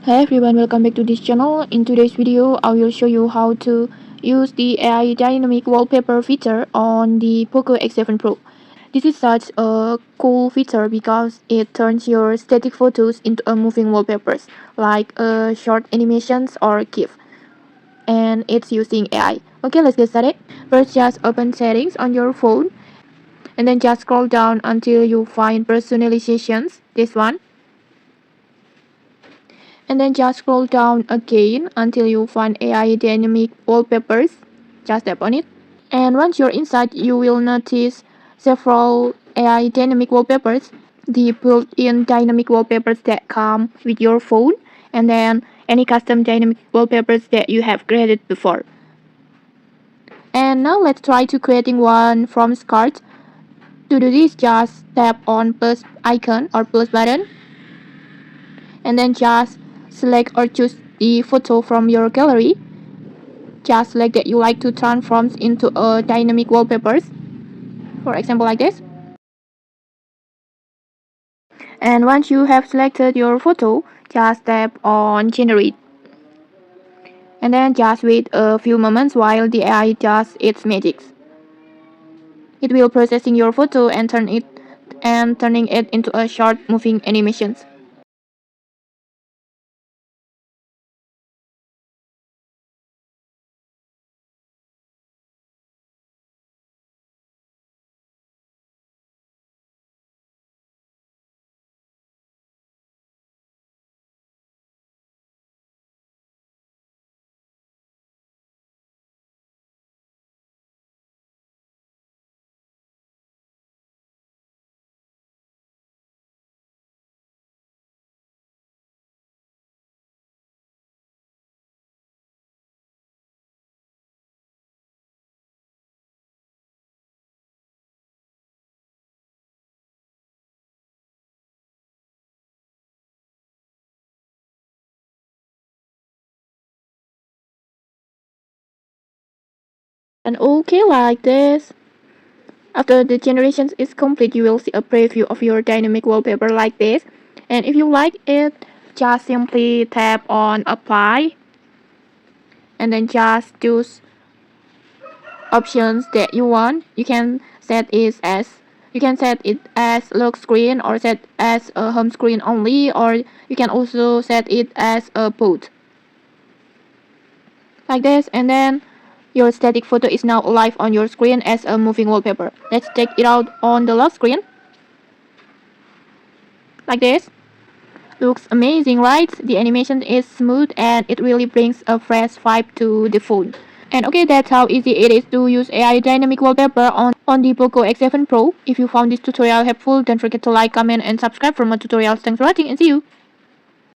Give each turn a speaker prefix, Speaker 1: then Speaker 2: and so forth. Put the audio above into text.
Speaker 1: Hey everyone, welcome back to this channel. In today's video, I will show you how to use the AI dynamic wallpaper feature on the Poco X7 Pro. This is such a cool feature because it turns your static photos into a moving wallpapers like short animations or GIF, and it's using AI. Okay, let's get started. First, just open settings on your phone and then just scroll down until you find personalizations, this one. And then just scroll down again until you find AI dynamic wallpapers. Just tap on it. And once you're inside, you will notice several AI dynamic wallpapers, the built-in dynamic wallpapers that come with your phone, and then any custom dynamic wallpapers that you have created before. And now let's try to creating one from scratch. To do this, just tap on plus icon or plus button, and then just select or choose the photo from your gallery. Just select that you like to transform into a dynamic wallpapers, for example like this. And once you have selected your photo, just tap on generate, and then just wait a few moments while the AI does its magic. It will processing your photo and turning it into a short moving animations. And okay, like this. After the generations is complete, you will see a preview of your dynamic wallpaper like this. And if you like it, just simply tap on apply and then just choose options that you want. You can set it as lock screen or set as a home screen only, or you can also set it as a boot like this, and then your static photo is now live on your screen as a moving wallpaper. Let's check it out on the lock screen like this. Looks amazing, right? The animation is smooth and it really brings a fresh vibe to the phone. And okay, that's how easy it is to use AI dynamic wallpaper on the Poco X7 Pro. If you found this tutorial helpful, don't forget to like, comment, and subscribe for more tutorials. Thanks for watching and see you!